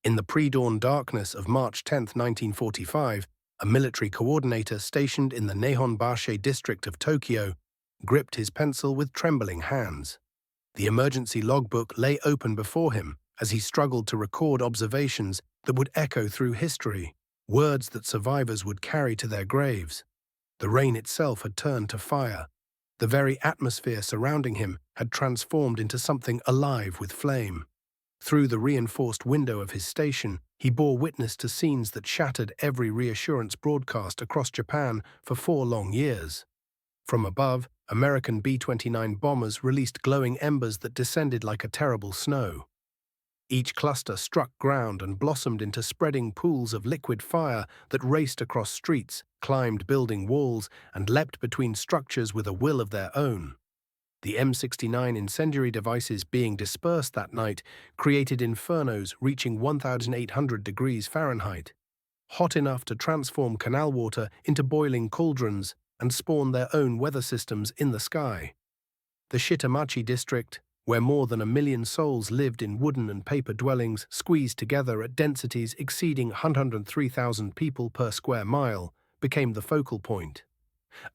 In the pre-dawn darkness of March 10, 1945, a military coordinator stationed in the Nihonbashi district of Tokyo gripped his pencil with trembling hands. The emergency logbook lay open before him as he struggled to record observations that would echo through history, words that survivors would carry to their graves. The rain itself had turned to fire. The very atmosphere surrounding him had transformed into something alive with flame. Through the reinforced window of his station, he bore witness to scenes that shattered every reassurance broadcast across Japan for 4 long years. From above, American B-29 bombers released glowing embers that descended like a terrible snow. Each cluster struck ground and blossomed into spreading pools of liquid fire that raced across streets, climbed building walls, and leapt between structures with a will of their own. The M69 incendiary devices being dispersed that night created infernos reaching 1,800 degrees Fahrenheit, hot enough to transform canal water into boiling cauldrons and spawn their own weather systems in the sky. The Shitamachi district, where more than 1 million souls lived in wooden and paper dwellings squeezed together at densities exceeding 103,000 people per square mile, became the focal point.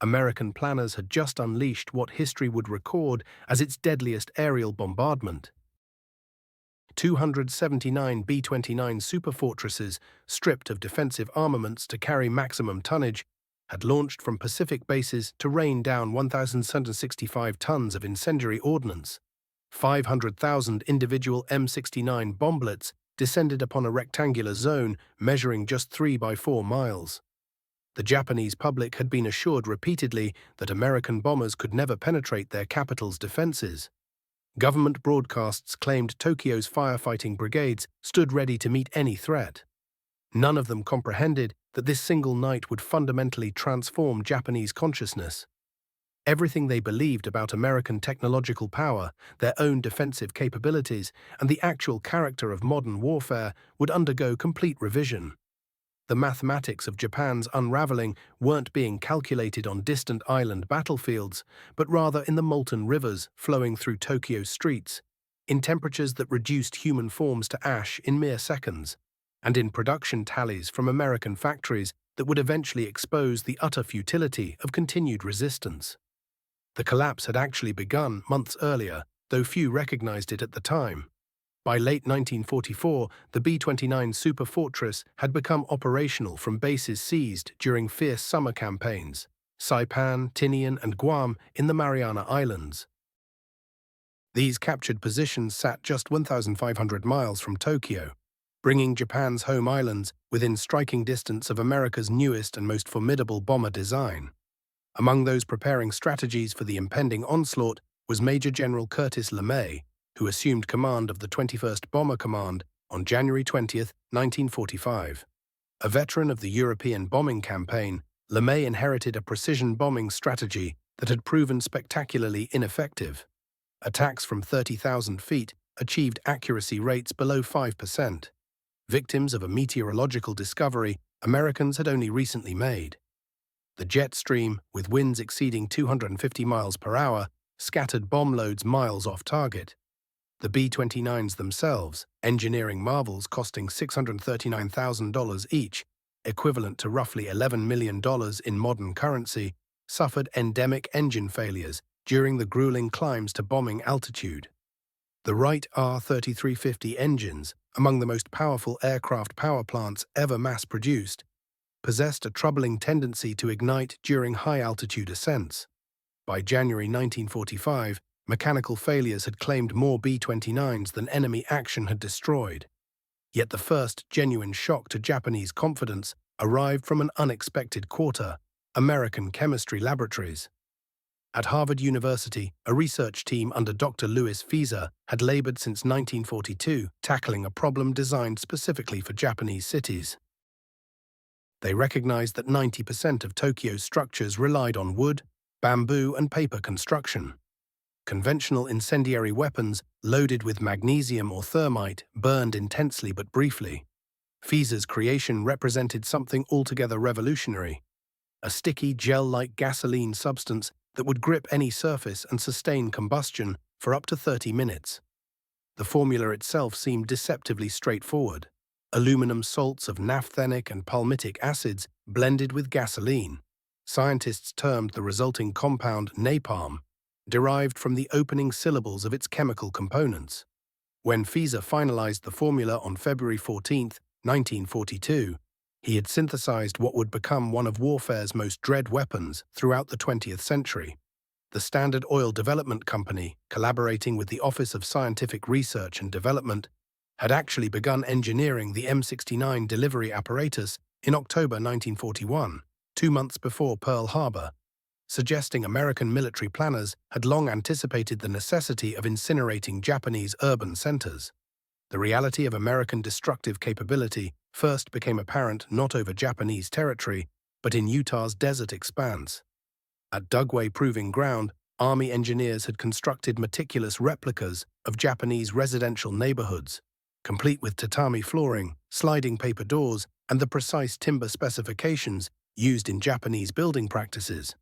American planners had just unleashed what history would record as its deadliest aerial bombardment. 279 B-29 superfortresses, stripped of defensive armaments to carry maximum tonnage, had launched from Pacific bases to rain down 1,765 tons of incendiary ordnance. 500,000 individual M69 bomblets descended upon a rectangular zone measuring just 3 by 4 miles. The Japanese public had been assured repeatedly that American bombers could never penetrate their capital's defenses. Government broadcasts claimed Tokyo's firefighting brigades stood ready to meet any threat. None of them comprehended that this single night would fundamentally transform Japanese consciousness. Everything they believed about American technological power, their own defensive capabilities, and the actual character of modern warfare would undergo complete revision. The mathematics of Japan's unraveling weren't being calculated on distant island battlefields, but rather in the molten rivers flowing through Tokyo's streets, in temperatures that reduced human forms to ash in mere seconds, and in production tallies from American factories that would eventually expose the utter futility of continued resistance. The collapse had actually begun months earlier, though few recognized it at the time. By late 1944, the B-29 superfortress had become operational from bases seized during fierce summer campaigns, Saipan, Tinian, and Guam in the Mariana Islands. These captured positions sat just 1,500 miles from Tokyo, bringing Japan's home islands within striking distance of America's newest and most formidable bomber design. Among those preparing strategies for the impending onslaught was Major General Curtis LeMay, who assumed command of the 21st Bomber Command on January 20, 1945. A veteran of the European bombing campaign, LeMay inherited a precision bombing strategy that had proven spectacularly ineffective. Attacks from 30,000 feet achieved accuracy rates below 5%. Victims of a meteorological discovery Americans had only recently made. The jet stream, with winds exceeding 250 miles per hour, scattered bomb loads miles off target. The B-29s themselves, engineering marvels costing $639,000 each, equivalent to roughly $11 million in modern currency, suffered endemic engine failures during the grueling climbs to bombing altitude. The Wright R-3350 engines, among the most powerful aircraft power plants ever mass-produced, possessed a troubling tendency to ignite during high-altitude ascents. By January 1945, mechanical failures had claimed more B-29s than enemy action had destroyed. Yet the first genuine shock to Japanese confidence arrived from an unexpected quarter: American chemistry laboratories. At Harvard University, a research team under Dr. Louis Fieser had labored since 1942, tackling a problem designed specifically for Japanese cities. They recognized that 90% of Tokyo's structures relied on wood, bamboo, and paper construction. Conventional incendiary weapons, loaded with magnesium or thermite, burned intensely but briefly. Fieser's creation represented something altogether revolutionary: a sticky, gel-like gasoline substance that would grip any surface and sustain combustion for up to 30 minutes. The formula itself seemed deceptively straightforward. aluminum salts of naphthenic and palmitic acids blended with gasoline. Scientists termed the resulting compound napalm, derived from the opening syllables of its chemical components. When Fizer finalized the formula on February 14, 1942, he had synthesized what would become one of warfare's most dread weapons throughout the 20th century. The Standard Oil Development Company, collaborating with the Office of Scientific Research and Development, had actually begun engineering the M69 delivery apparatus in October 1941, 2 months before Pearl Harbor, suggesting American military planners had long anticipated the necessity of incinerating Japanese urban centers. The reality of American destructive capability first became apparent not over Japanese territory, but in Utah's desert expanse. At Dugway Proving Ground, Army engineers had constructed meticulous replicas of Japanese residential neighborhoods, complete with tatami flooring, sliding paper doors, and the precise timber specifications used in Japanese building practices.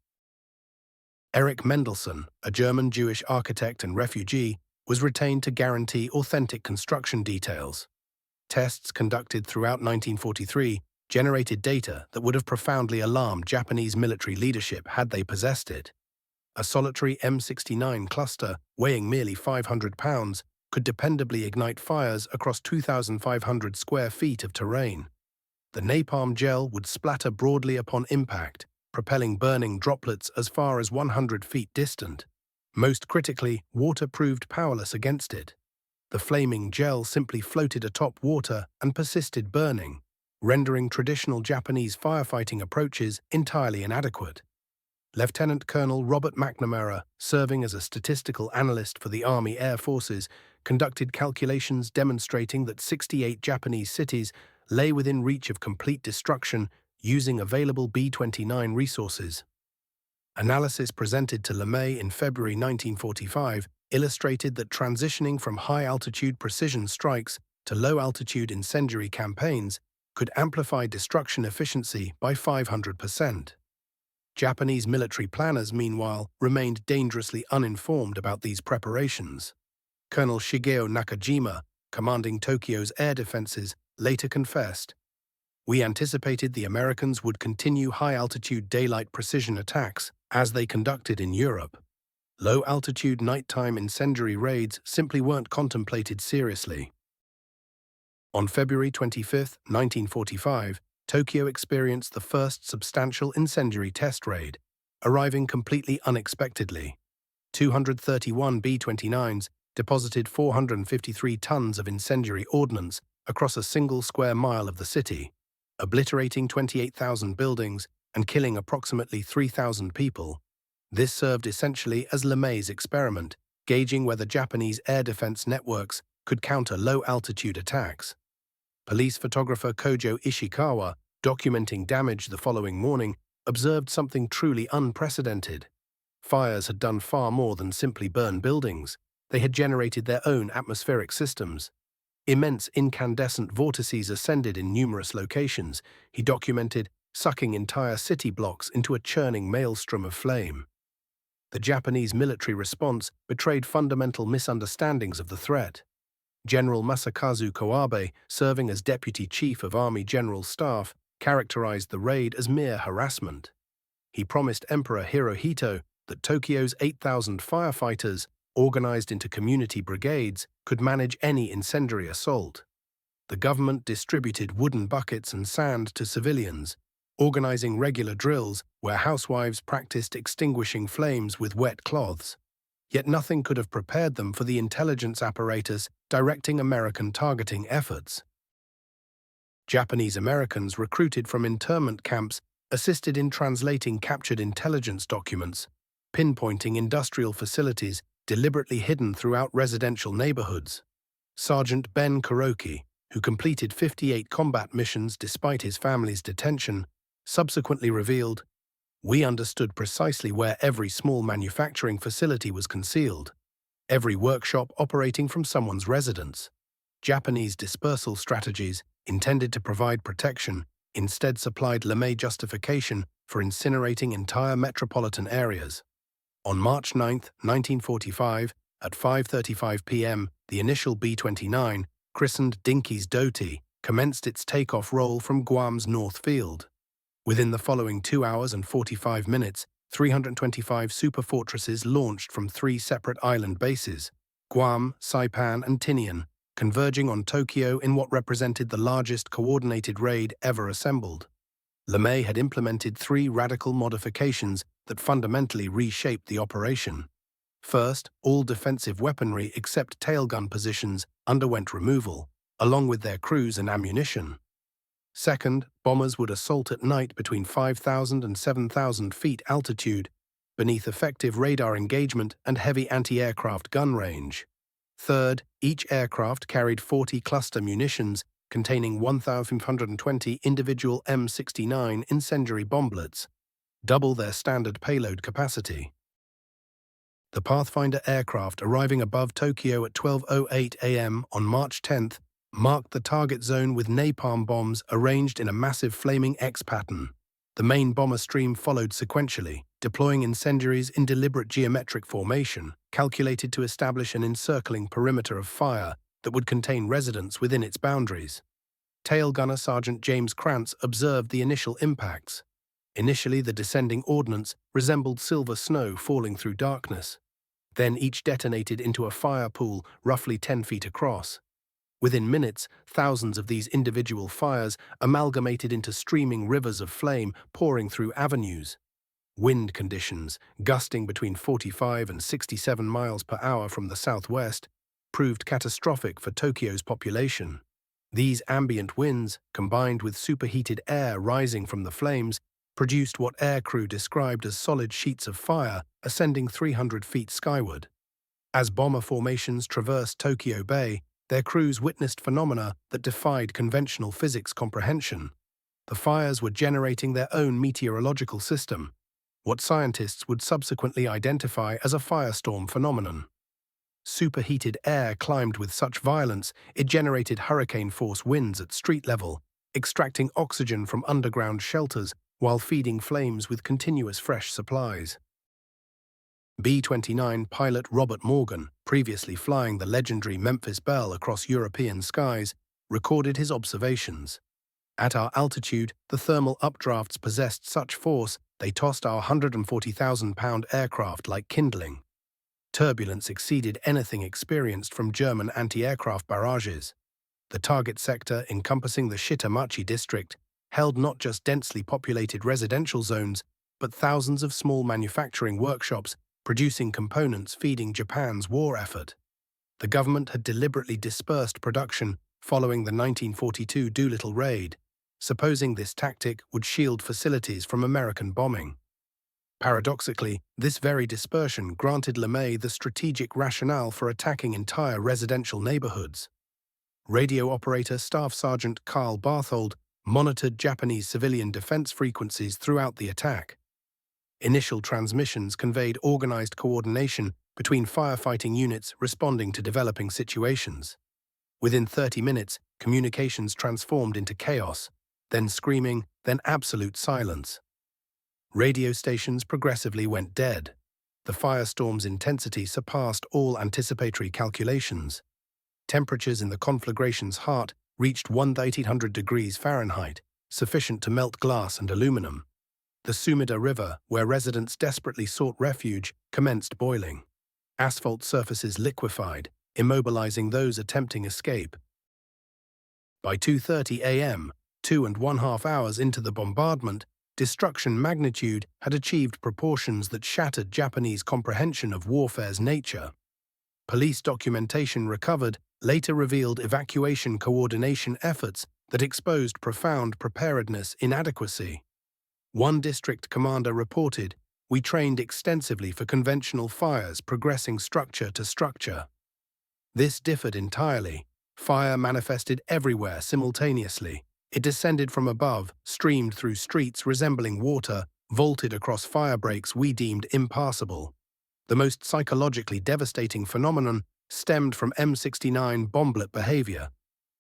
Erich Mendelsohn, a German Jewish architect and refugee, was retained to guarantee authentic construction details. Tests conducted throughout 1943 generated data that would have profoundly alarmed Japanese military leadership had they possessed it. A solitary M69 cluster, weighing merely 500 pounds, could dependably ignite fires across 2,500 square feet of terrain. The napalm gel would splatter broadly upon impact, propelling burning droplets as far as 100 feet distant. Most critically, water proved powerless against it. The flaming gel simply floated atop water and persisted burning, rendering traditional Japanese firefighting approaches entirely inadequate. Lieutenant Colonel Robert McNamara, serving as a statistical analyst for the Army Air Forces, conducted calculations demonstrating that 68 Japanese cities lay within reach of complete destruction using available B-29 resources. Analysis presented to LeMay in February 1945 illustrated that transitioning from high-altitude precision strikes to low-altitude incendiary campaigns could amplify destruction efficiency by 500%. Japanese military planners, meanwhile, remained dangerously uninformed about these preparations. Colonel Shigeo Nakajima, commanding Tokyo's air defenses, later confessed, "We anticipated the Americans would continue high-altitude daylight precision attacks as they conducted in Europe. Low-altitude nighttime incendiary raids simply weren't contemplated seriously." On February 25, 1945, Tokyo experienced the first substantial incendiary test raid, arriving completely unexpectedly. 231 B-29s deposited 453 tons of incendiary ordnance across a single square mile of the city, obliterating 28,000 buildings and killing approximately 3,000 people. This served essentially as LeMay's experiment, gauging whether Japanese air defense networks could counter low-altitude attacks. Police photographer Kojo Ishikawa, documenting damage the following morning, observed something truly unprecedented. Fires had done far more than simply burn buildings. They had generated their own atmospheric systems. Immense incandescent vortices ascended in numerous locations, he documented, sucking entire city blocks into a churning maelstrom of flame. The Japanese military response betrayed fundamental misunderstandings of the threat. General Masakazu Kowabe, serving as Deputy Chief of Army General Staff, characterized the raid as mere harassment. He promised Emperor Hirohito that Tokyo's 8,000 firefighters, organized into community brigades, could manage any incendiary assault. The government distributed wooden buckets and sand to civilians, organizing regular drills where housewives practiced extinguishing flames with wet cloths. Yet nothing could have prepared them for the intelligence apparatus directing American targeting efforts. Japanese Americans recruited from internment camps assisted in translating captured intelligence documents, pinpointing industrial facilities deliberately hidden throughout residential neighborhoods. Sergeant Ben Kuroki, who completed 58 combat missions despite his family's detention, subsequently revealed, "We understood precisely where every small manufacturing facility was concealed, every workshop operating from someone's residence." Japanese dispersal strategies, intended to provide protection, instead supplied LeMay justification for incinerating entire metropolitan areas. On March 9, 1945, at 5:35 p.m., the initial B-29, christened Dinky's Doti, commenced its takeoff roll from Guam's North Field. Within the following 2 hours and 45 minutes, 325 superfortresses launched from 3 separate island bases, Guam, Saipan, and Tinian, converging on Tokyo in what represented the largest coordinated raid ever assembled. LeMay had implemented 3 radical modifications that fundamentally reshaped the operation. First, all defensive weaponry except tailgun positions underwent removal, along with their crews and ammunition. Second, bombers would assault at night between 5,000 and 7,000 feet altitude, beneath effective radar engagement and heavy anti-aircraft gun range. Third, each aircraft carried 40 cluster munitions containing 1,520 individual M69 incendiary bomblets, double their standard payload capacity. The Pathfinder aircraft arriving above Tokyo at 12:08 a.m. on March 10th marked the target zone with napalm bombs arranged in a massive flaming X pattern. The main bomber stream followed sequentially, deploying incendiaries in deliberate geometric formation, calculated to establish an encircling perimeter of fire that would contain residents within its boundaries. Tail Gunner Sergeant James Krantz observed the initial impacts. Initially, the descending ordnance resembled silver snow falling through darkness. Then each detonated into a fire pool roughly 10 feet across. Within minutes, thousands of these individual fires amalgamated into streaming rivers of flame pouring through avenues. Wind conditions, gusting between 45 and 67 miles per hour from the southwest, proved catastrophic for Tokyo's population. These ambient winds, combined with superheated air rising from the flames, produced what aircrew described as solid sheets of fire ascending 300 feet skyward. As bomber formations traversed Tokyo Bay, their crews witnessed phenomena that defied conventional physics comprehension. The fires were generating their own meteorological system, what scientists would subsequently identify as a firestorm phenomenon. Superheated air climbed with such violence it generated hurricane-force winds at street level, extracting oxygen from underground shelters while feeding flames with continuous fresh supplies. B-29 pilot Robert Morgan, previously flying the legendary Memphis Belle across European skies, recorded his observations. At our altitude, the thermal updrafts possessed such force they tossed our 140,000-pound aircraft like kindling. Turbulence exceeded anything experienced from German anti-aircraft barrages. The target sector, encompassing the Shitamachi district, held not just densely populated residential zones, but thousands of small manufacturing workshops producing components feeding Japan's war effort. The government had deliberately dispersed production following the 1942 Doolittle raid, supposing this tactic would shield facilities from American bombing. Paradoxically, this very dispersion granted LeMay the strategic rationale for attacking entire residential neighborhoods. Radio operator Staff Sergeant Carl Barthold monitored Japanese civilian defense frequencies throughout the attack. Initial transmissions conveyed organized coordination between firefighting units responding to developing situations. Within 30 minutes, communications transformed into chaos, then screaming, then absolute silence. Radio stations progressively went dead. The firestorm's intensity surpassed all anticipatory calculations. Temperatures in the conflagration's heart reached 1,800 degrees Fahrenheit, sufficient to melt glass and aluminum. The Sumida River, where residents desperately sought refuge, commenced boiling. Asphalt surfaces liquefied, immobilizing those attempting escape. By 2:30 a.m., 2.5 hours into the bombardment, destruction magnitude had achieved proportions that shattered Japanese comprehension of warfare's nature. Police documentation recovered later revealed evacuation coordination efforts that exposed profound preparedness inadequacy. One district commander reported, "We trained extensively for conventional fires progressing structure to structure." This differed entirely. Fire manifested everywhere simultaneously. It descended from above, streamed through streets resembling water, vaulted across fire breaks we deemed impassable. The most psychologically devastating phenomenon stemmed from M69 bomblet behavior.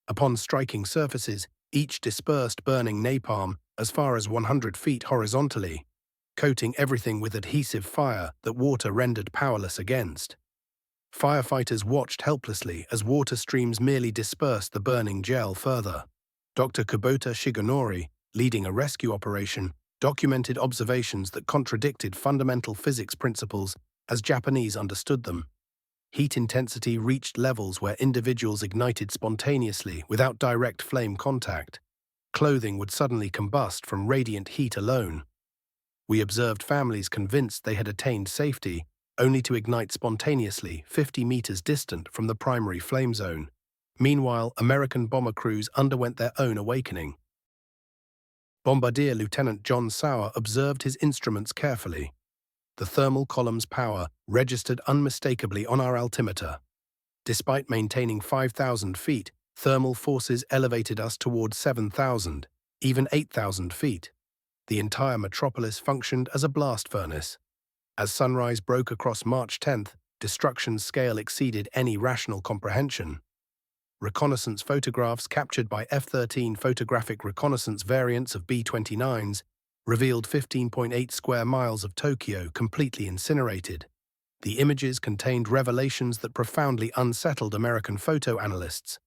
Upon striking surfaces, each dispersed burning napalm as far as 100 feet horizontally, coating everything with adhesive fire that water rendered powerless against. Firefighters watched helplessly as water streams merely dispersed the burning gel further. Dr. Kubota Shigenori, leading a rescue operation, documented observations that contradicted fundamental physics principles as Japanese understood them. Heat intensity reached levels where individuals ignited spontaneously without direct flame contact. Clothing would suddenly combust from radiant heat alone. We observed families convinced they had attained safety, only to ignite spontaneously 50 meters distant from the primary flame zone. Meanwhile, American bomber crews underwent their own awakening. Bombardier Lieutenant John Sauer observed his instruments carefully. The thermal column's power registered unmistakably on our altimeter. Despite maintaining 5,000 feet, thermal forces elevated us toward 7,000, even 8,000 feet. The entire metropolis functioned as a blast furnace. As sunrise broke across March 10th, destruction's scale exceeded any rational comprehension. Reconnaissance photographs captured by F-13 photographic reconnaissance variants of B-29s revealed 15.8 square miles of Tokyo completely incinerated. The images contained revelations that profoundly unsettled American photo analysts.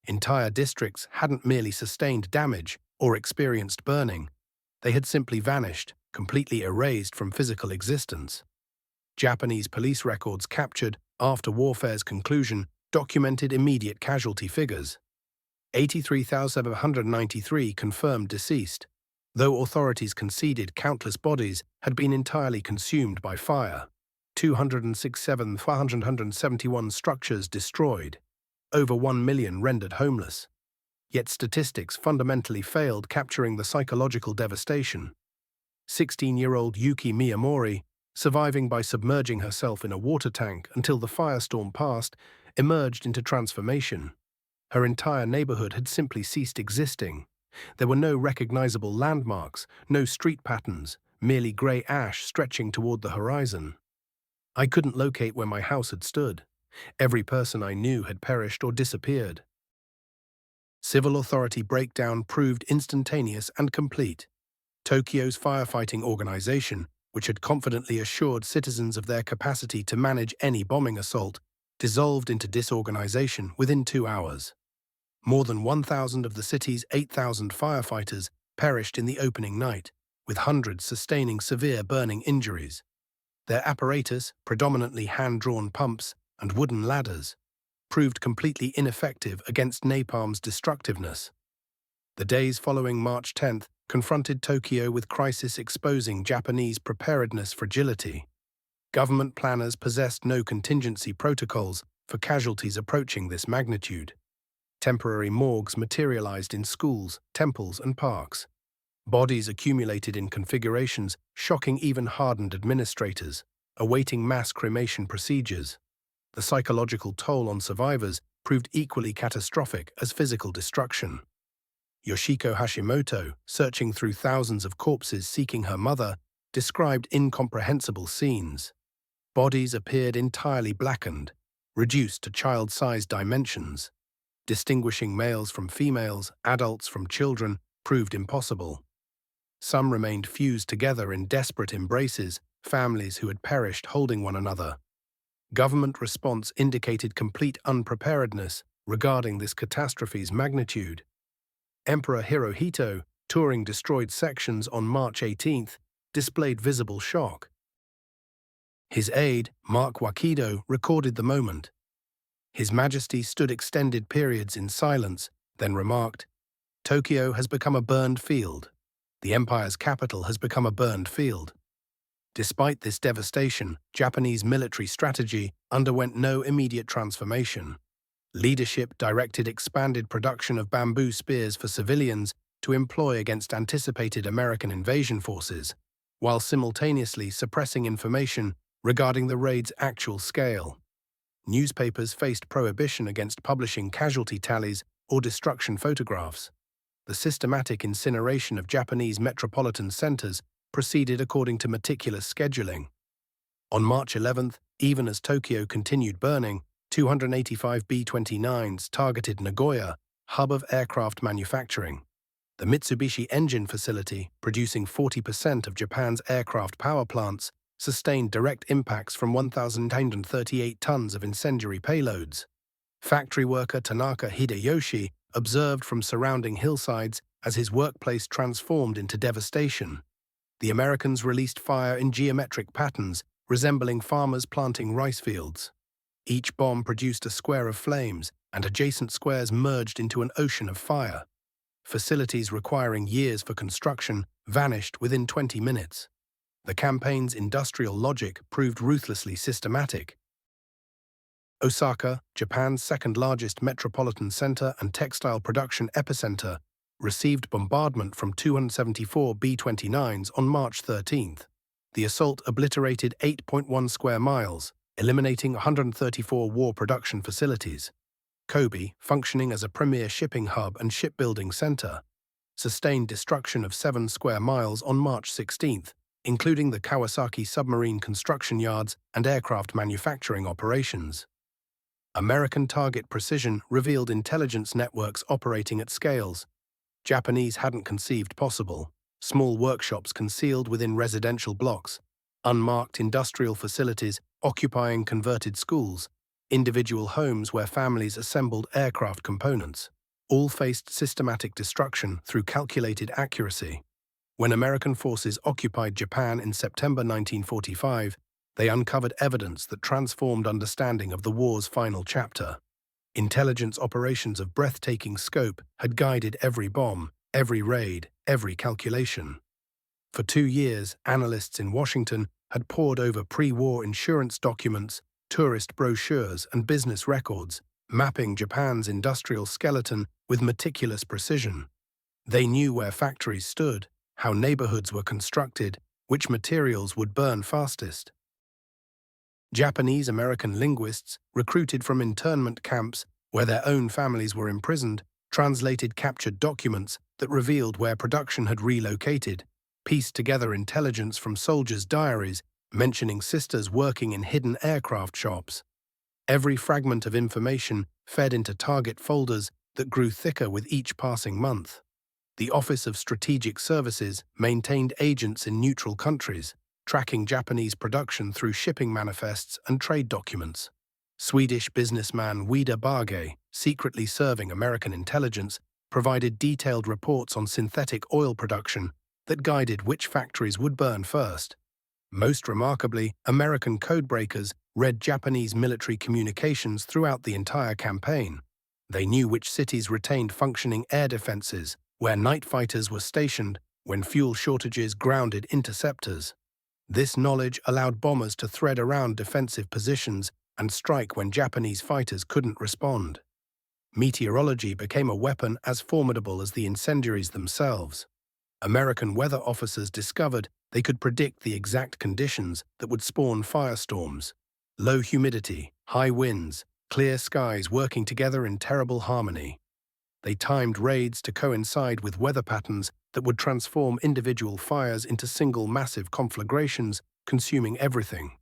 Entire districts hadn't merely sustained damage or experienced burning. They had simply vanished, completely erased from physical existence. Japanese police records captured after warfare's conclusion documented immediate casualty figures. 83,793 confirmed deceased, though authorities conceded countless bodies had been entirely consumed by fire. 206,571 structures destroyed, over 1 million rendered homeless. Yet statistics fundamentally failed capturing the psychological devastation. 16-year-old Yuki Miyamori, surviving by submerging herself in a water tank until the firestorm passed, emerged into transformation. Her entire neighborhood had simply ceased existing. There were no recognizable landmarks, no street patterns, merely gray ash stretching toward the horizon. I couldn't locate where my house had stood. Every person I knew had perished or disappeared. Civil authority breakdown proved instantaneous and complete. Tokyo's firefighting organization, which had confidently assured citizens of their capacity to manage any bombing assault, dissolved into disorganization within 2 hours. More than 1,000 of the city's 8,000 firefighters perished in the opening night, with hundreds sustaining severe burning injuries. Their apparatus, predominantly hand-drawn pumps and wooden ladders, proved completely ineffective against napalm's destructiveness. The days following March 10th confronted Tokyo with crisis exposing Japanese preparedness fragility. Government planners possessed no contingency protocols for casualties approaching this magnitude. Temporary morgues materialized in schools, temples, and parks. Bodies accumulated in configurations shocking even hardened administrators, awaiting mass cremation procedures. The psychological toll on survivors proved equally catastrophic as physical destruction. Yoshiko Hashimoto, searching through thousands of corpses seeking her mother, described incomprehensible scenes. Bodies appeared entirely blackened, reduced to child-sized dimensions. Distinguishing males from females, adults from children, proved impossible. Some remained fused together in desperate embraces, families who had perished holding one another. Government response indicated complete unpreparedness regarding this catastrophe's magnitude. Emperor Hirohito, touring destroyed sections on March 18th, displayed visible shock. His aide, Mark Wakido, recorded the moment. His Majesty stood extended periods in silence, then remarked, "Tokyo has become a burned field. The empire's capital has become a burned field." Despite this devastation, Japanese military strategy underwent no immediate transformation. Leadership directed expanded production of bamboo spears for civilians to employ against anticipated American invasion forces, while simultaneously suppressing information regarding the raid's actual scale. Newspapers faced prohibition against publishing casualty tallies or destruction photographs. The systematic incineration of Japanese metropolitan centers proceeded according to meticulous scheduling. On March 11th, even as Tokyo continued burning, 285 B-29s targeted Nagoya, hub of aircraft manufacturing. The Mitsubishi engine facility, producing 40% of Japan's aircraft power plants, sustained direct impacts from 1,938 tons of incendiary payloads. Factory worker Tanaka Hideyoshi observed from surrounding hillsides as his workplace transformed into devastation. The Americans released fire in geometric patterns, resembling farmers planting rice fields. Each bomb produced a square of flames, and adjacent squares merged into an ocean of fire. Facilities requiring years for construction vanished within 20 minutes. The campaign's industrial logic proved ruthlessly systematic. Osaka, Japan's second-largest metropolitan center and textile production epicenter, received bombardment from 274 B-29s on March 13th. The assault obliterated 8.1 square miles, eliminating 134 war production facilities. Kobe, functioning as a premier shipping hub and shipbuilding center, sustained destruction of 7 square miles on March 16th, including the Kawasaki submarine construction yards and aircraft manufacturing operations. American target precision revealed intelligence networks operating at scales Japanese hadn't conceived possible: small workshops concealed within residential blocks, unmarked industrial facilities occupying converted schools, individual homes where families assembled aircraft components. All faced systematic destruction through calculated accuracy. When American forces occupied Japan in September 1945, they uncovered evidence that transformed understanding of the war's final chapter. Intelligence operations of breathtaking scope had guided every bomb, every raid, every calculation. For 2 years, analysts in Washington had pored over pre-war insurance documents, tourist brochures, and business records, mapping Japan's industrial skeleton with meticulous precision. They knew where factories stood, how neighborhoods were constructed, which materials would burn fastest. Japanese-American linguists, recruited from internment camps where their own families were imprisoned, translated captured documents that revealed where production had relocated, pieced together intelligence from soldiers' diaries mentioning sisters working in hidden aircraft shops. Every fragment of information fed into target folders that grew thicker with each passing month. The Office of Strategic Services maintained agents in neutral countries, tracking Japanese production through shipping manifests and trade documents. Swedish businessman Vida Bagge, secretly serving American intelligence, provided detailed reports on synthetic oil production that guided which factories would burn first. Most remarkably, American codebreakers read Japanese military communications throughout the entire campaign. They knew which cities retained functioning air defenses, where night fighters were stationed, when fuel shortages grounded interceptors. This knowledge allowed bombers to thread around defensive positions and strike when Japanese fighters couldn't respond. Meteorology became a weapon as formidable as the incendiaries themselves. American weather officers discovered they could predict the exact conditions that would spawn firestorms: low humidity, high winds, clear skies working together in terrible harmony. They timed raids to coincide with weather patterns that would transform individual fires into single massive conflagrations, consuming everything.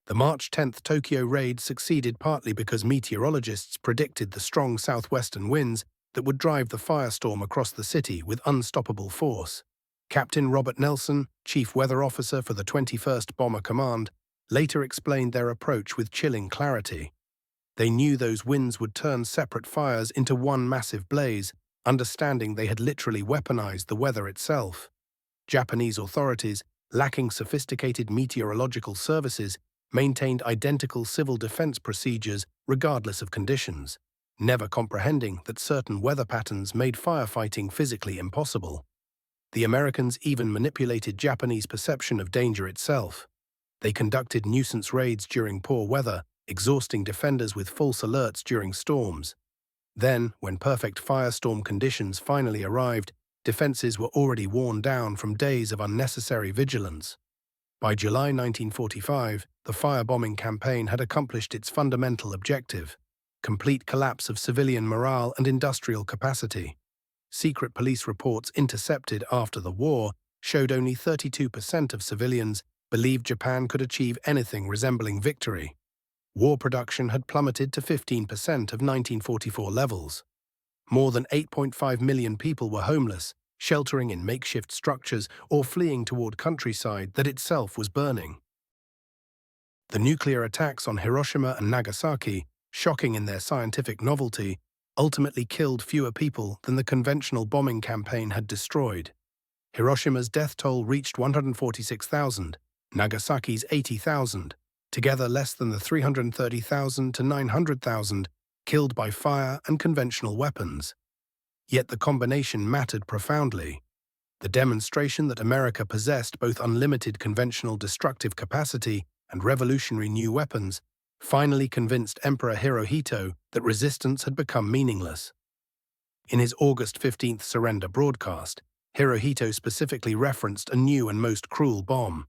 The March 10th Tokyo raid succeeded partly because meteorologists predicted the strong southwestern winds that would drive the firestorm across the city with unstoppable force. Captain Robert Nelson, chief weather officer for the 21st Bomber Command, later explained their approach with chilling clarity. They knew those winds would turn separate fires into one massive blaze, understanding they had literally weaponized the weather itself. Japanese authorities, lacking sophisticated meteorological services, maintained identical civil defense procedures regardless of conditions, never comprehending that certain weather patterns made firefighting physically impossible. The Americans even manipulated Japanese perception of danger itself. They conducted nuisance raids during poor weather, exhausting defenders with false alerts during storms. Then, when perfect firestorm conditions finally arrived, defenses were already worn down from days of unnecessary vigilance. By July 1945, the firebombing campaign had accomplished its fundamental objective: complete collapse of civilian morale and industrial capacity. Secret police reports intercepted after the war showed only 32% of civilians believed Japan could achieve anything resembling victory. War production had plummeted to 15% of 1944 levels. More than 8.5 million people were homeless, sheltering in makeshift structures or fleeing toward countryside that itself was burning. The nuclear attacks on Hiroshima and Nagasaki, shocking in their scientific novelty, ultimately killed fewer people than the conventional bombing campaign had destroyed. Hiroshima's death toll reached 146,000, Nagasaki's 80,000, together less than the 330,000 to 900,000 killed by fire and conventional weapons. Yet the combination mattered profoundly. The demonstration that America possessed both unlimited conventional destructive capacity and revolutionary new weapons finally convinced Emperor Hirohito that resistance had become meaningless. In his August 15th surrender broadcast, Hirohito specifically referenced a new and most cruel bomb.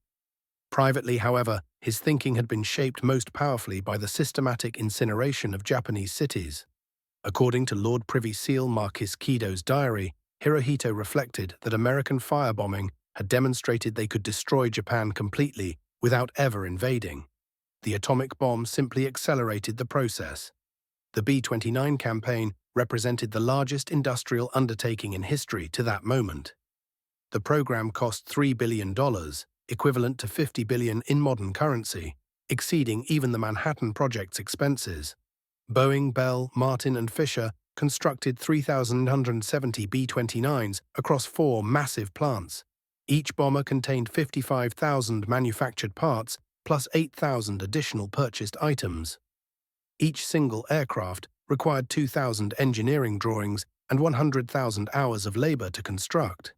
Privately, however, his thinking had been shaped most powerfully by the systematic incineration of Japanese cities. According to Lord Privy Seal Marquis Kido's diary, Hirohito reflected that American firebombing had demonstrated they could destroy Japan completely without ever invading. The atomic bomb simply accelerated the process. The B-29 campaign represented the largest industrial undertaking in history to that moment. The program cost $3 billion, equivalent to $50 billion in modern currency, exceeding even the Manhattan Project's expenses. Boeing, Bell, Martin, and Fisher constructed 3,170 B-29s across 4 massive plants. Each bomber contained 55,000 manufactured parts, plus 8,000 additional purchased items. Each single aircraft required 2,000 engineering drawings and 100,000 hours of labor to construct.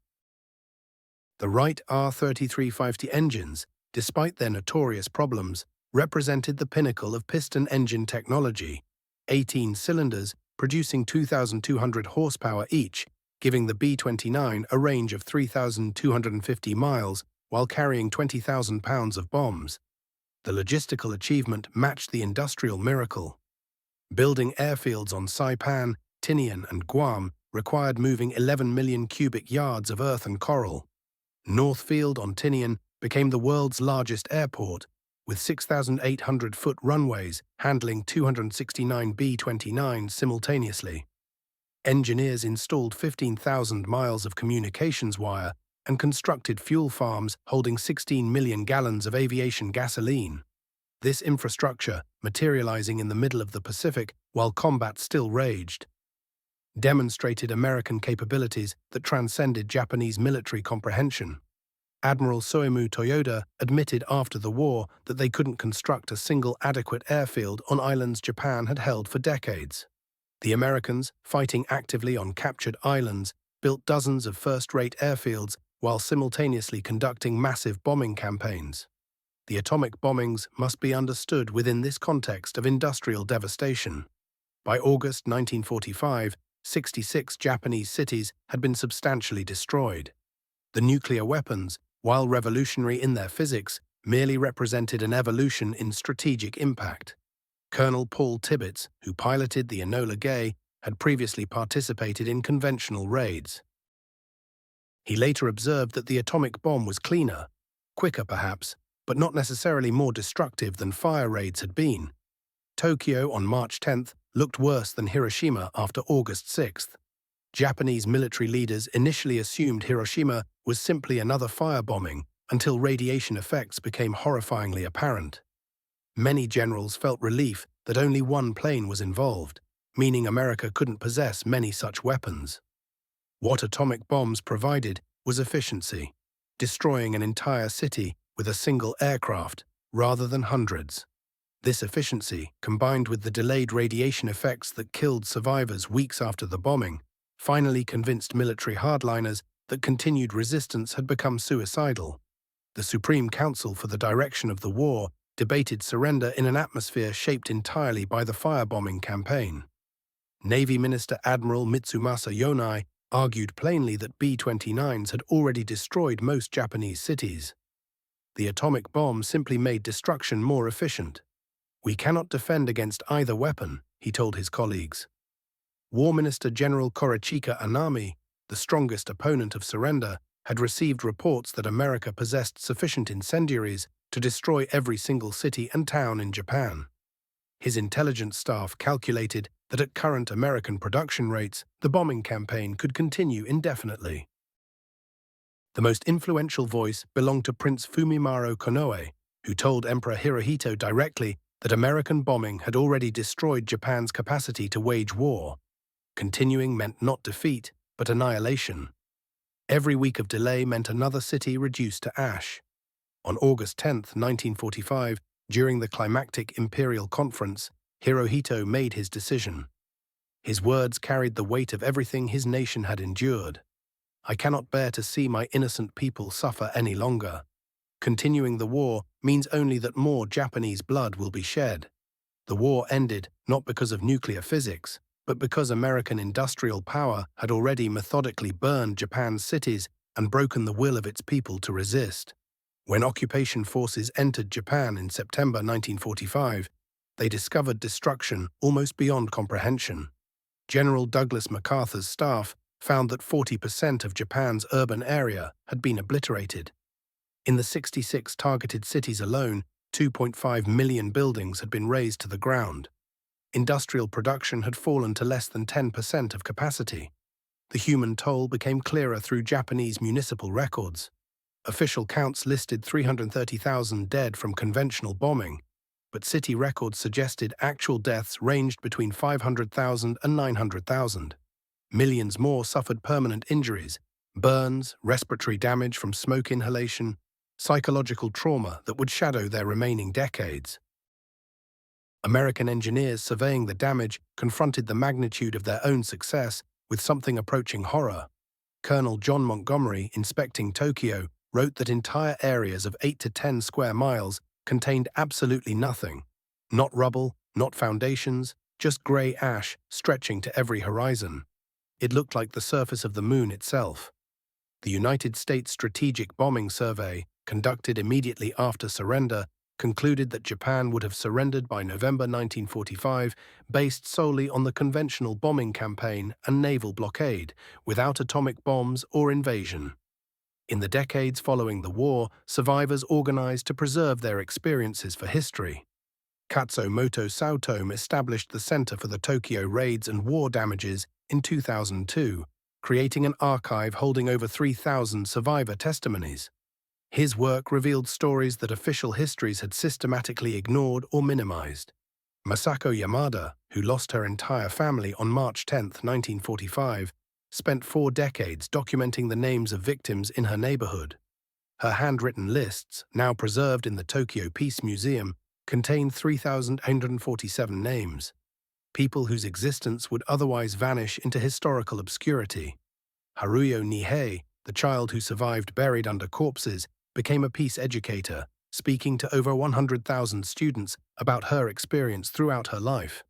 The Wright R-3350 engines, despite their notorious problems, represented the pinnacle of piston engine technology, 18 cylinders producing 2,200 horsepower each, giving the B-29 a range of 3,250 miles while carrying 20,000 pounds of bombs. The logistical achievement matched the industrial miracle. Building airfields on Saipan, Tinian, and Guam required moving 11 million cubic yards of earth and coral. Northfield on Tinian became the world's largest airport, with 6,800-foot runways handling 269 B-29s simultaneously. Engineers installed 15,000 miles of communications wire and constructed fuel farms holding 16 million gallons of aviation gasoline. This infrastructure, materializing in the middle of the Pacific while combat still raged, demonstrated American capabilities that transcended Japanese military comprehension. Admiral Soemu Toyoda admitted after the war that they couldn't construct a single adequate airfield on islands Japan had held for decades. The Americans, fighting actively on captured islands, built dozens of first-rate airfields while simultaneously conducting massive bombing campaigns. The atomic bombings must be understood within this context of industrial devastation. By August 1945, 66 Japanese cities had been substantially destroyed. The nuclear weapons, while revolutionary in their physics, merely represented an evolution in strategic impact. Colonel Paul Tibbets, who piloted the Enola Gay, had previously participated in conventional raids. He later observed that the atomic bomb was cleaner, quicker perhaps, but not necessarily more destructive than fire raids had been. Tokyo on March 10th looked worse than Hiroshima after August 6th. Japanese military leaders initially assumed Hiroshima was simply another firebombing until radiation effects became horrifyingly apparent. Many generals felt relief that only one plane was involved, meaning America couldn't possess many such weapons. What atomic bombs provided was efficiency, destroying an entire city with a single aircraft rather than hundreds. This efficiency, combined with the delayed radiation effects that killed survivors weeks after the bombing, finally convinced military hardliners that continued resistance had become suicidal. The Supreme Council for the Direction of the War debated surrender in an atmosphere shaped entirely by the firebombing campaign. Navy Minister Admiral Mitsumasa Yonai argued plainly that B-29s had already destroyed most Japanese cities. The atomic bomb simply made destruction more efficient. "We cannot defend against either weapon," he told his colleagues. War Minister General Korochika Anami, the strongest opponent of surrender, had received reports that America possessed sufficient incendiaries to destroy every single city and town in Japan. His intelligence staff calculated that at current American production rates, the bombing campaign could continue indefinitely. The most influential voice belonged to Prince Fumimaro Konoe, who told Emperor Hirohito directly that American bombing had already destroyed Japan's capacity to wage war. Continuing meant not defeat, but annihilation. Every week of delay meant another city reduced to ash. On August 10, 1945, during the climactic Imperial Conference, Hirohito made his decision. His words carried the weight of everything his nation had endured. I cannot bear to see my innocent people suffer any longer. Continuing the war means only that more Japanese blood will be shed. The war ended not because of nuclear physics, but because American industrial power had already methodically burned Japan's cities and broken the will of its people to resist. When occupation forces entered Japan in September 1945, they discovered destruction almost beyond comprehension. General Douglas MacArthur's staff found that 40% of Japan's urban area had been obliterated. In the 66 targeted cities alone, 2.5 million buildings had been razed to the ground. Industrial production had fallen to less than 10% of capacity. The human toll became clearer through Japanese municipal records. Official counts listed 330,000 dead from conventional bombing, but city records suggested actual deaths ranged between 500,000 and 900,000. Millions more suffered permanent injuries, burns, respiratory damage from smoke inhalation, psychological trauma that would shadow their remaining decades. American engineers surveying the damage confronted the magnitude of their own success with something approaching horror. Colonel John Montgomery, inspecting Tokyo, wrote that entire areas of 8 to 10 square miles contained absolutely nothing. Not rubble, not foundations, just grey ash stretching to every horizon. It looked like the surface of the moon itself. The United States Strategic Bombing Survey, conducted immediately after surrender, concluded that Japan would have surrendered by November 1945 based solely on the conventional bombing campaign and naval blockade, without atomic bombs or invasion. In the decades following the war, survivors organized to preserve their experiences for history. Katsumoto Saotome established the Center for the Tokyo Raids and War Damages in 2002, creating an archive holding over 3,000 survivor testimonies. His work revealed stories that official histories had systematically ignored or minimized. Masako Yamada, who lost her entire family on March 10, 1945, spent 4 decades documenting the names of victims in her neighborhood. Her handwritten lists, now preserved in the Tokyo Peace Museum, contain 3,847 names, people whose existence would otherwise vanish into historical obscurity. Haruyo Nihei, the child who survived buried under corpses, became a peace educator, speaking to over 100,000 students about her experience throughout her life.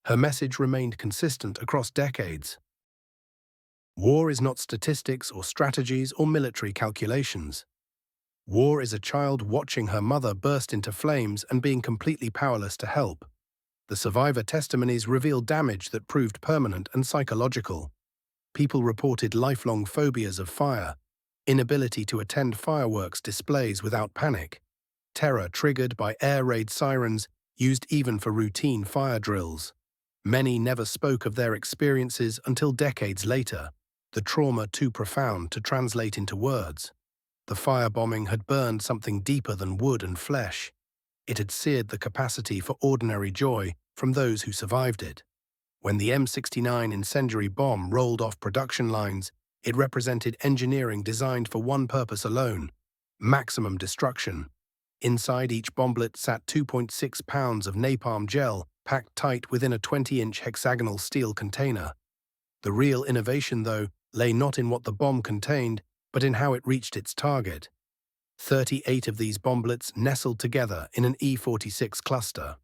Her message remained consistent across decades. War is not statistics or strategies or military calculations. War is a child watching her mother burst into flames and being completely powerless to help. The survivor testimonies revealed damage that proved permanent and psychological. People reported lifelong phobias of fire, inability to attend fireworks displays without panic, terror triggered by air raid sirens used even for routine fire drills. Many never spoke of their experiences until decades later, the trauma too profound to translate into words. The firebombing had burned something deeper than wood and flesh. It had seared the capacity for ordinary joy from those who survived it. When the M69 incendiary bomb rolled off production lines, it represented engineering designed for one purpose alone: maximum destruction. Inside each bomblet sat 2.6 pounds of napalm gel packed tight within a 20-inch hexagonal steel container. The real innovation, though, lay not in what the bomb contained, but in how it reached its target. 38 of these bomblets nestled together in an E-46 cluster.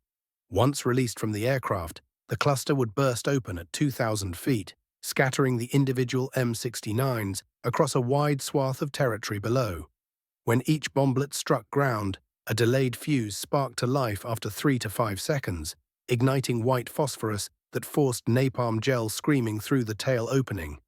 Once released from the aircraft, the cluster would burst open at 2,000 feet, scattering the individual M69s across a wide swath of territory below. When each bomblet struck ground, a delayed fuse sparked to life after 3 to 5 seconds, igniting white phosphorus that forced napalm gel screaming through the tail opening.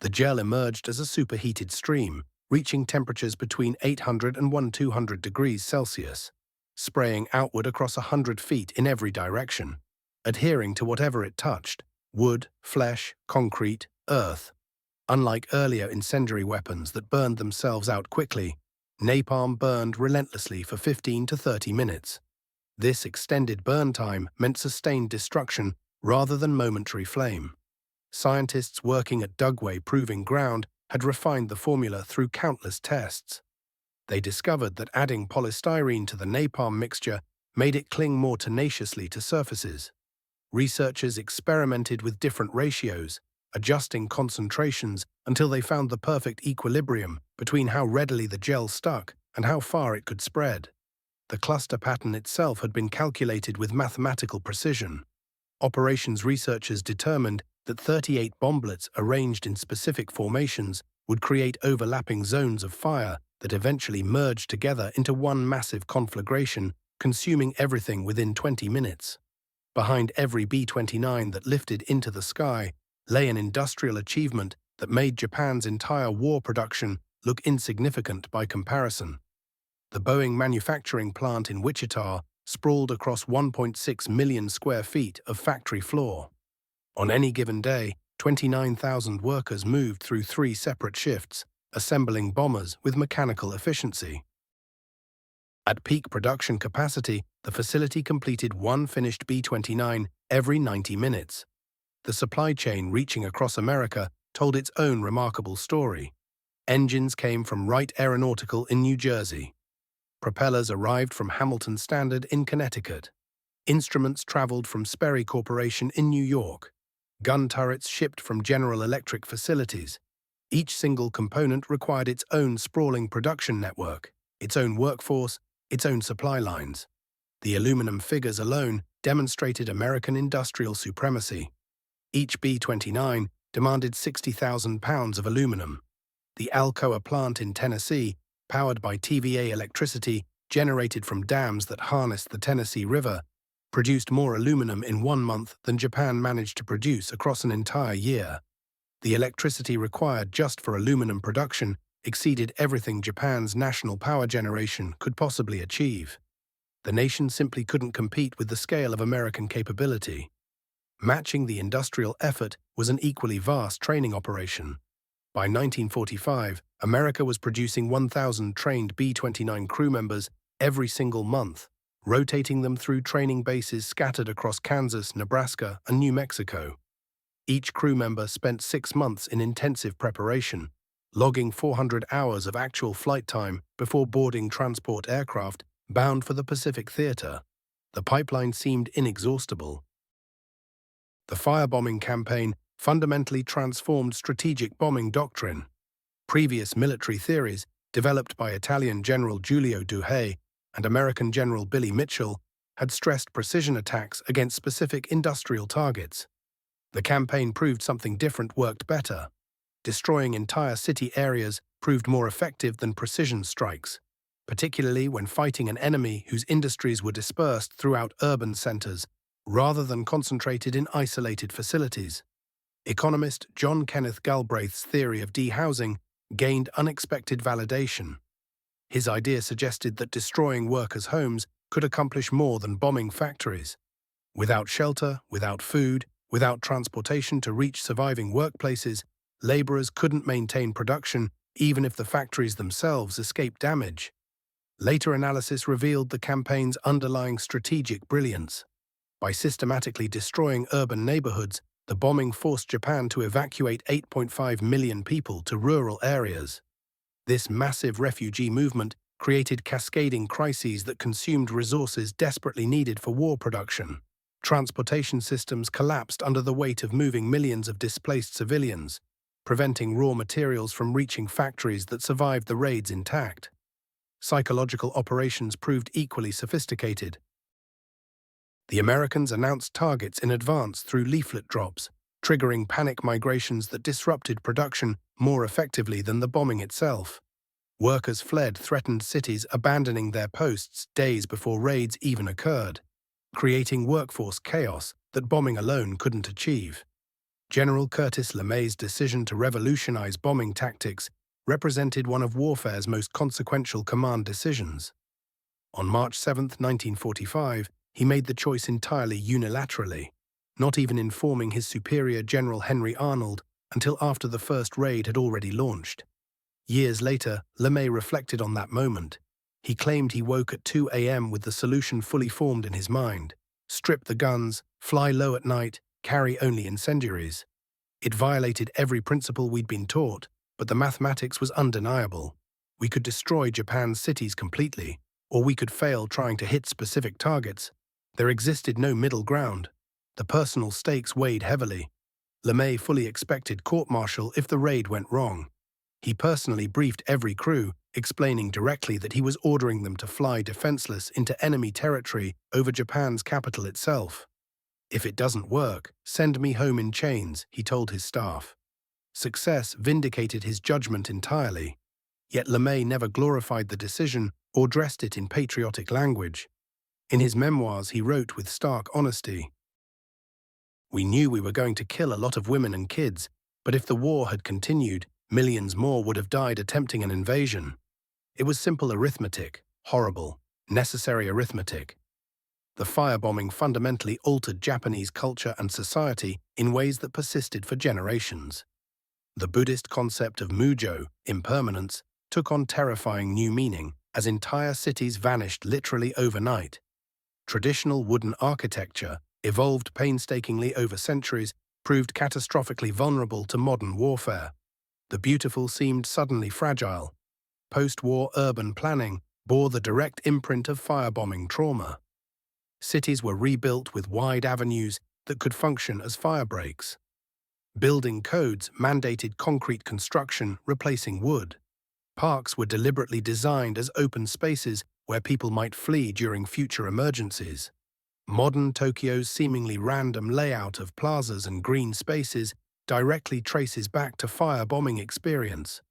The gel emerged as a superheated stream, reaching temperatures between 800 and 1200 degrees Celsius, spraying outward across 100 feet in every direction, adhering to whatever it touched: wood, flesh, concrete, earth. Unlike earlier incendiary weapons that burned themselves out quickly, napalm burned relentlessly for 15 to 30 minutes. This extended burn time meant sustained destruction rather than momentary flame. Scientists working at Dugway Proving Ground had refined the formula through countless tests. They discovered that adding polystyrene to the napalm mixture made it cling more tenaciously to surfaces. Researchers experimented with different ratios, adjusting concentrations until they found the perfect equilibrium between how readily the gel stuck and how far it could spread. The cluster pattern itself had been calculated with mathematical precision. Operations researchers determined that 38 bomblets arranged in specific formations would create overlapping zones of fire that eventually merged together into one massive conflagration, consuming everything within 20 minutes. Behind every B-29 that lifted into the sky lay an industrial achievement that made Japan's entire war production look insignificant by comparison. The Boeing manufacturing plant in Wichita sprawled across 1.6 million square feet of factory floor. On any given day, 29,000 workers moved through 3 separate shifts, assembling bombers with mechanical efficiency. At peak production capacity, the facility completed one finished B-29 every 90 minutes. The supply chain reaching across America told its own remarkable story. Engines came from Wright Aeronautical in New Jersey. Propellers arrived from Hamilton Standard in Connecticut. Instruments traveled from Sperry Corporation in New York. Gun turrets shipped from General Electric facilities. Each single component required its own sprawling production network, its own workforce, its own supply lines. The aluminum figures alone demonstrated American industrial supremacy. Each B-29 demanded 60,000 pounds of aluminum. The Alcoa plant in Tennessee, powered by TVA electricity generated from dams that harnessed the Tennessee River, produced more aluminum in 1 month than Japan managed to produce across an entire year. The electricity required just for aluminum production exceeded everything Japan's national power generation could possibly achieve. The nation simply couldn't compete with the scale of American capability. Matching the industrial effort was an equally vast training operation. By 1945, America was producing 1,000 trained B-29 crew members every single month, rotating them through training bases scattered across Kansas, Nebraska, and New Mexico. Each crew member spent 6 months in intensive preparation, logging 400 hours of actual flight time before boarding transport aircraft bound for the Pacific Theater. The pipeline seemed inexhaustible. The firebombing campaign fundamentally transformed strategic bombing doctrine. Previous military theories, developed by Italian General Giulio Douhet and American General Billy Mitchell, had stressed precision attacks against specific industrial targets. The campaign proved something different worked better. Destroying entire city areas proved more effective than precision strikes, particularly when fighting an enemy whose industries were dispersed throughout urban centers rather than concentrated in isolated facilities. Economist John Kenneth Galbraith's theory of dehousing gained unexpected validation. His idea suggested that destroying workers' homes could accomplish more than bombing factories. Without shelter, without food, without transportation to reach surviving workplaces, laborers couldn't maintain production even if the factories themselves escaped damage. Later analysis revealed the campaign's underlying strategic brilliance. By systematically destroying urban neighborhoods, the bombing forced Japan to evacuate 8.5 million people to rural areas. This massive refugee movement created cascading crises that consumed resources desperately needed for war production. Transportation systems collapsed under the weight of moving millions of displaced civilians, preventing raw materials from reaching factories that survived the raids intact. Psychological operations proved equally sophisticated. The Americans announced targets in advance through leaflet drops, triggering panic migrations that disrupted production more effectively than the bombing itself. Workers fled threatened cities, abandoning their posts days before raids even occurred, creating workforce chaos that bombing alone couldn't achieve. General Curtis LeMay's decision to revolutionize bombing tactics represented one of warfare's most consequential command decisions. On March 7, 1945, he made the choice entirely unilaterally, not even informing his superior General Henry Arnold until after the first raid had already launched. Years later, LeMay reflected on that moment. He claimed he woke at 2 a.m. with the solution fully formed in his mind: strip the guns, fly low at night, carry only incendiaries. It violated every principle we'd been taught, but the mathematics was undeniable. We could destroy Japan's cities completely, or we could fail trying to hit specific targets. There existed no middle ground. The personal stakes weighed heavily. LeMay fully expected court-martial if the raid went wrong. He personally briefed every crew, explaining directly that he was ordering them to fly defenseless into enemy territory over Japan's capital itself. "If it doesn't work, send me home in chains," he told his staff. Success vindicated his judgment entirely. Yet LeMay never glorified the decision or dressed it in patriotic language. In his memoirs, he wrote with stark honesty, "We knew we were going to kill a lot of women and kids, but if the war had continued, millions more would have died attempting an invasion. It was simple arithmetic, horrible, necessary arithmetic." The firebombing fundamentally altered Japanese culture and society in ways that persisted for generations. The Buddhist concept of mujo, impermanence, took on terrifying new meaning as entire cities vanished literally overnight. Traditional wooden architecture, evolved painstakingly over centuries, proved catastrophically vulnerable to modern warfare. The beautiful seemed suddenly fragile. Post-war urban planning bore the direct imprint of firebombing trauma. Cities were rebuilt with wide avenues that could function as fire breaks. Building codes mandated concrete construction, replacing wood. Parks were deliberately designed as open spaces where people might flee during future emergencies. Modern Tokyo's seemingly random layout of plazas and green spaces directly traces back to firebombing experience.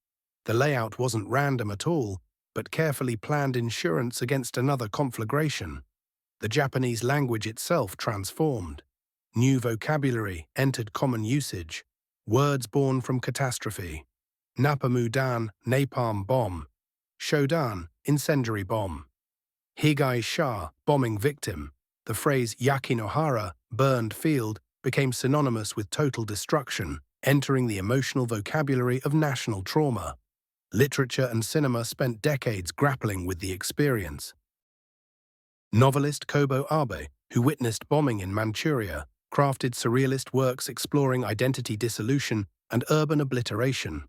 The layout wasn't random at all, but carefully planned insurance against another conflagration. The Japanese language itself transformed. New vocabulary entered common usage, words born from catastrophe. Napamudan, napalm bomb. Shodan, incendiary bomb. Higai sha, bombing victim. The phrase yakinohara, burned field, became synonymous with total destruction, entering the emotional vocabulary of national trauma. Literature and cinema spent decades grappling with the experience. Novelist Kobo Abe, who witnessed bombing in Manchuria, crafted surrealist works exploring identity dissolution and urban obliteration.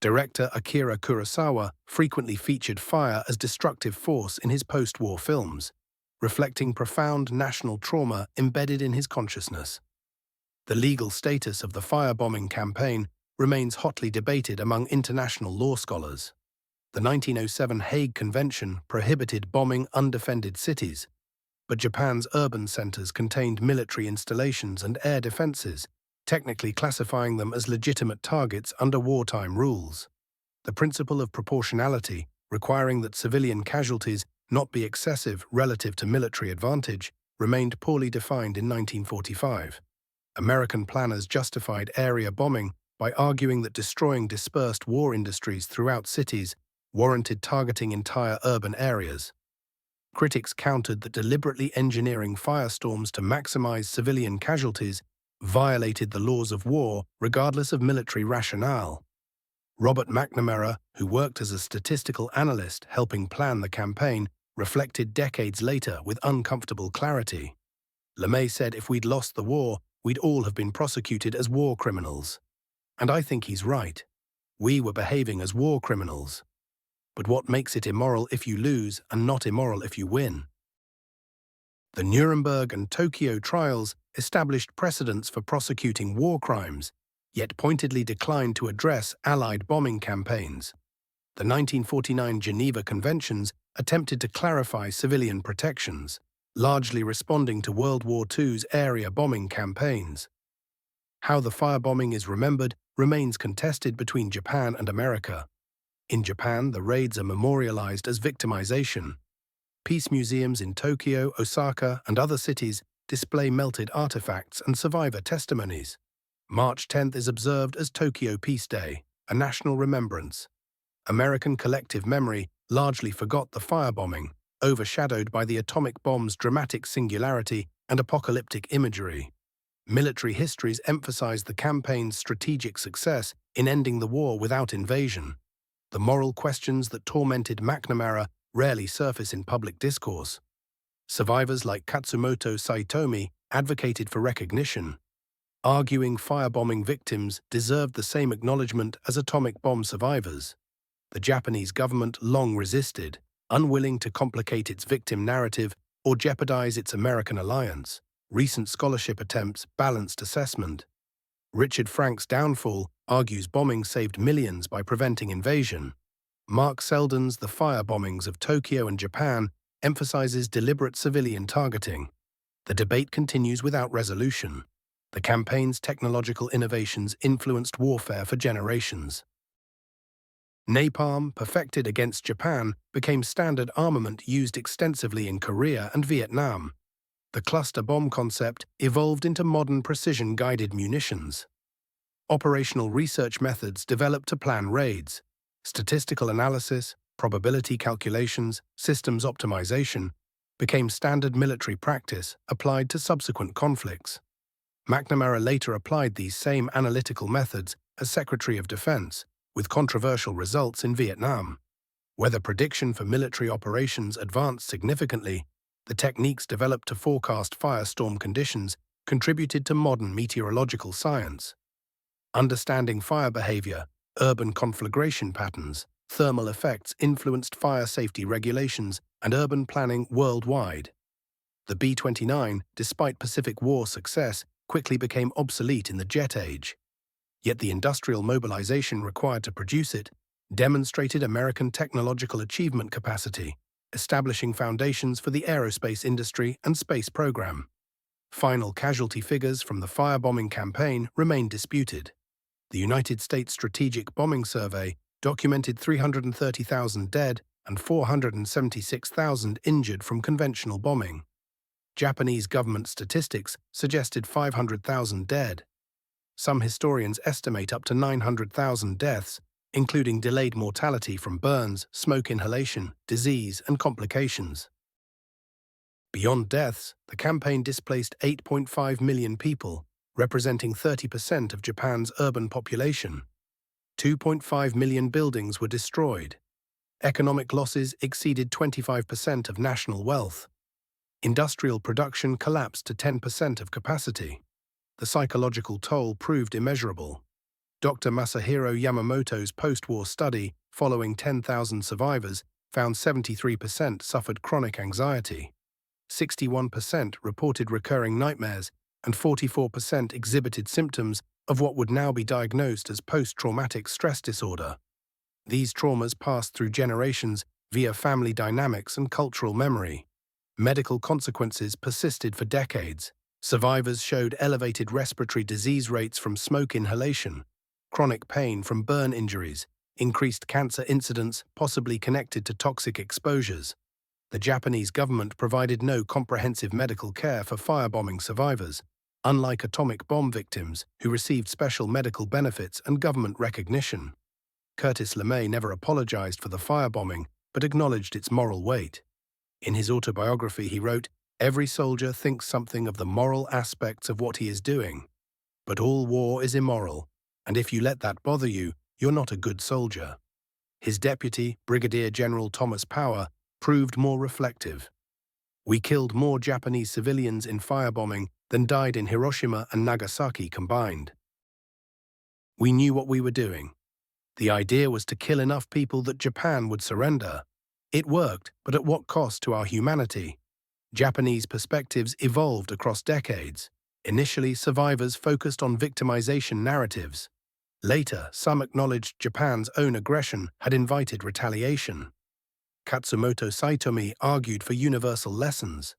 Director Akira Kurosawa frequently featured fire as destructive force in his post-war films, reflecting profound national trauma embedded in his consciousness. The legal status of the firebombing campaign remains hotly debated among international law scholars. The 1907 Hague Convention prohibited bombing undefended cities, but Japan's urban centers contained military installations and air defenses, technically classifying them as legitimate targets under wartime rules. The principle of proportionality, requiring that civilian casualties not be excessive relative to military advantage, remained poorly defined in 1945. American planners justified area bombing by arguing that destroying dispersed war industries throughout cities warranted targeting entire urban areas. Critics countered that deliberately engineering firestorms to maximize civilian casualties violated the laws of war regardless of military rationale. Robert McNamara, who worked as a statistical analyst helping plan the campaign, reflected decades later with uncomfortable clarity. LeMay said if we'd lost the war, we'd all have been prosecuted as war criminals. And I think he's right. We were behaving as war criminals. But what makes it immoral if you lose and not immoral if you win? The Nuremberg and Tokyo trials established precedents for prosecuting war crimes, yet pointedly declined to address Allied bombing campaigns. The 1949 Geneva Conventions attempted to clarify civilian protections, largely responding to World War II's area bombing campaigns. How the firebombing is remembered remains contested between Japan and America. In Japan, the raids are memorialized as victimization. Peace museums in Tokyo, Osaka, and other cities display melted artifacts and survivor testimonies. March 10th is observed as Tokyo Peace Day, a national remembrance. American collective memory largely forgot the firebombing, overshadowed by the atomic bomb's dramatic singularity and apocalyptic imagery. Military histories emphasize the campaign's strategic success in ending the war without invasion. The moral questions that tormented McNamara rarely surface in public discourse. Survivors like Katsumoto Saitomi advocated for recognition. arguing firebombing victims deserved the same acknowledgement as atomic bomb survivors. The Japanese government long resisted, unwilling to complicate its victim narrative or jeopardize its American alliance. Recent scholarship attempts balanced assessment. Richard Frank's downfall argues bombing saved millions by preventing invasion. Mark Selden's The Firebombings of Tokyo and Japan emphasizes deliberate civilian targeting. The debate continues without resolution. The campaign's technological innovations influenced warfare for generations. Napalm, perfected against Japan, became standard armament used extensively in Korea and Vietnam. The cluster bomb concept evolved into modern precision-guided munitions. Operational research methods developed to plan raids. Statistical analysis, probability calculations, systems optimization became standard military practice applied to subsequent conflicts. McNamara later applied these same analytical methods as Secretary of Defense, with controversial results in Vietnam. Weather prediction for military operations advanced significantly. The techniques developed to forecast firestorm conditions contributed to modern meteorological science. Understanding fire behavior, urban conflagration patterns, thermal effects influenced fire safety regulations and urban planning worldwide. The B-29, despite Pacific War success, quickly became obsolete in the jet age. Yet the industrial mobilization required to produce it demonstrated American technological achievement capacity, establishing foundations for the aerospace industry and space program. Final casualty figures from the firebombing campaign remain disputed. The United States Strategic Bombing Survey documented 330,000 dead and 476,000 injured from conventional bombing. Japanese government statistics suggested 500,000 dead. Some historians estimate up to 900,000 deaths, including delayed mortality from burns, smoke inhalation, disease, and complications. Beyond deaths, the campaign displaced 8.5 million people, representing 30% of Japan's urban population. 2.5 million buildings were destroyed. Economic losses exceeded 25% of national wealth. Industrial production collapsed to 10% of capacity. The psychological toll proved immeasurable. Dr. Masahiro Yamamoto's post-war study, following 10,000 survivors, found 73% suffered chronic anxiety. 61% reported recurring nightmares, and 44% exhibited symptoms of what would now be diagnosed as post-traumatic stress disorder. These traumas passed through generations via family dynamics and cultural memory. Medical consequences persisted for decades. Survivors showed elevated respiratory disease rates from smoke inhalation, chronic pain from burn injuries, increased cancer incidence possibly connected to toxic exposures. The Japanese government provided no comprehensive medical care for firebombing survivors, unlike atomic bomb victims who received special medical benefits and government recognition. Curtis LeMay never apologized for the firebombing, but acknowledged its moral weight. In his autobiography, he wrote, "Every soldier thinks something of the moral aspects of what he is doing. But all war is immoral, and if you let that bother you, you're not a good soldier." His deputy, Brigadier General Thomas Power, proved more reflective. "We killed more Japanese civilians in firebombing than died in Hiroshima and Nagasaki combined. We knew what we were doing. The idea was to kill enough people that Japan would surrender. It worked, but at what cost to our humanity?" Japanese perspectives evolved across decades. Initially, survivors focused on victimization narratives. Later, some acknowledged Japan's own aggression had invited retaliation. Katsumoto Saitomi argued for universal lessons.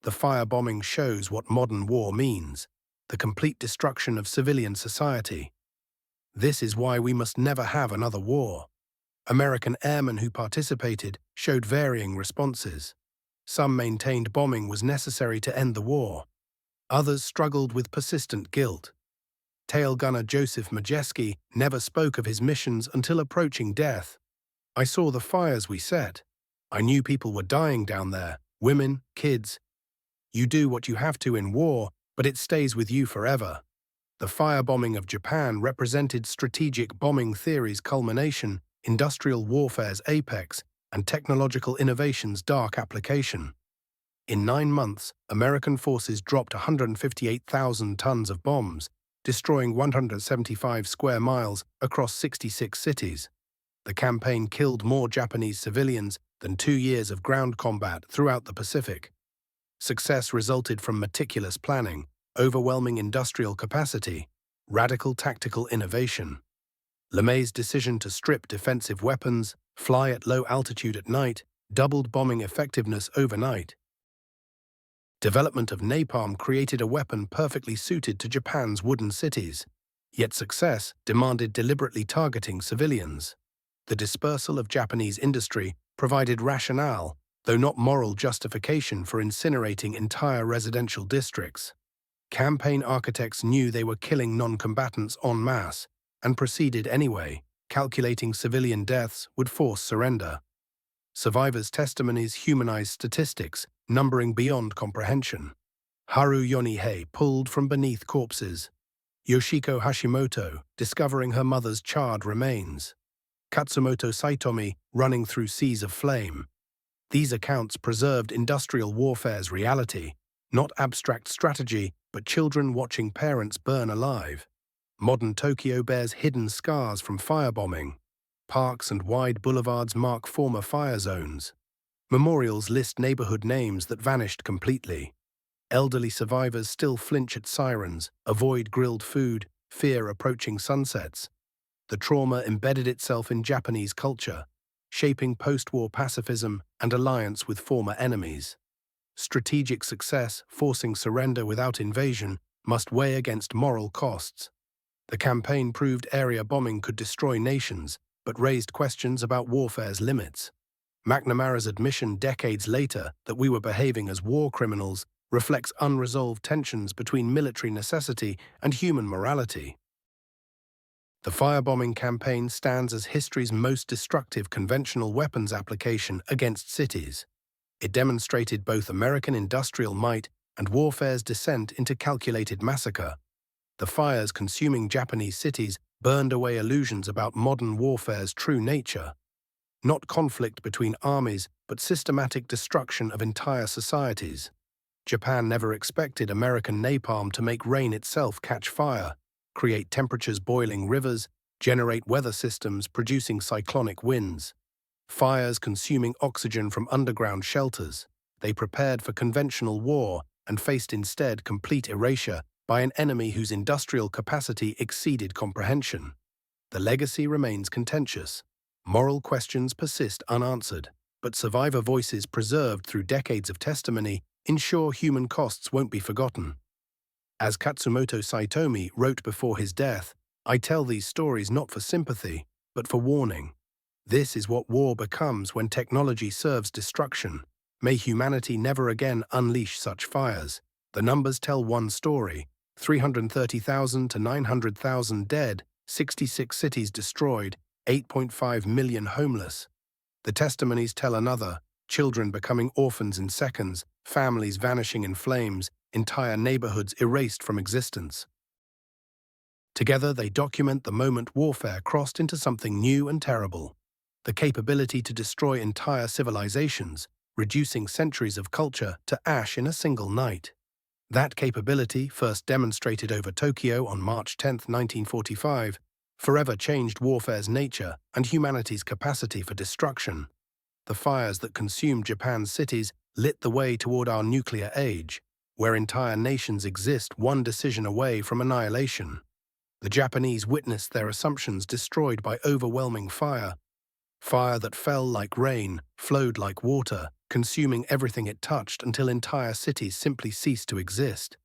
The firebombing shows what modern war means: the complete destruction of civilian society. This is why we must never have another war. American airmen who participated showed varying responses. Some maintained bombing was necessary to end the war. Others struggled with persistent guilt. Tail gunner Joseph Majeski never spoke of his missions until approaching death. "I saw the fires we set. I knew people were dying down there, women, kids. You do what you have to in war, but it stays with you forever." The firebombing of Japan represented strategic bombing theory's culmination, industrial warfare's apex, and technological innovation's dark application. In 9 months, American forces dropped 158,000 tons of bombs, destroying 175 square miles across 66 cities. The campaign killed more Japanese civilians than 2 years of ground combat throughout the Pacific. Success resulted from meticulous planning, overwhelming industrial capacity, radical tactical innovation. LeMay's decision to strip defensive weapons, fly at low altitude at night, doubled bombing effectiveness overnight. Development of napalm created a weapon perfectly suited to Japan's wooden cities, yet success demanded deliberately targeting civilians. The dispersal of Japanese industry provided rationale, though not moral justification, for incinerating entire residential districts. Campaign architects knew they were killing non-combatants en masse, and proceeded anyway, calculating civilian deaths would force surrender. Survivors' testimonies humanized statistics, numbering beyond comprehension. Haru Yonihei pulled from beneath corpses. Yoshiko Hashimoto discovering her mother's charred remains. Katsumoto Saitomi running through seas of flame. These accounts preserved industrial warfare's reality, not abstract strategy, but children watching parents burn alive. Modern Tokyo bears hidden scars from firebombing. Parks and wide boulevards mark former fire zones. Memorials list neighborhood names that vanished completely. Elderly survivors still flinch at sirens, avoid grilled food, fear approaching sunsets. The trauma embedded itself in Japanese culture, shaping post-war pacifism and alliance with former enemies. Strategic success, forcing surrender without invasion, must weigh against moral costs. The campaign proved area bombing could destroy nations, but raised questions about warfare's limits. McNamara's admission decades later that we were behaving as war criminals reflects unresolved tensions between military necessity and human morality. The firebombing campaign stands as history's most destructive conventional weapons application against cities. It demonstrated both American industrial might and warfare's descent into calculated massacre. The fires consuming Japanese cities burned away illusions about modern warfare's true nature. Not conflict between armies, but systematic destruction of entire societies. Japan never expected American napalm to make rain itself catch fire, create temperatures boiling rivers, generate weather systems producing cyclonic winds. Fires consuming oxygen from underground shelters. They prepared for conventional war and faced instead complete erasure by an enemy whose industrial capacity exceeded comprehension. The legacy remains contentious. Moral questions persist unanswered, but survivor voices preserved through decades of testimony ensure human costs won't be forgotten. As Katsumoto Saitomi wrote before his death, "I tell these stories not for sympathy, but for warning. This is what war becomes when technology serves destruction. May humanity never again unleash such fires." The numbers tell one story: 330,000 to 900,000 dead, 66 cities destroyed, 8.5 million homeless. The testimonies tell another: children becoming orphans in seconds, families vanishing in flames, entire neighborhoods erased from existence. Together they document the moment warfare crossed into something new and terrible. The capability to destroy entire civilizations, reducing centuries of culture to ash in a single night. That capability, first demonstrated over Tokyo on March 10, 1945, forever changed warfare's nature and humanity's capacity for destruction. The fires that consumed Japan's cities lit the way toward our nuclear age, where entire nations exist one decision away from annihilation. The Japanese witnessed their assumptions destroyed by overwhelming fire. Fire that fell like rain, flowed like water, consuming everything it touched until entire cities simply ceased to exist.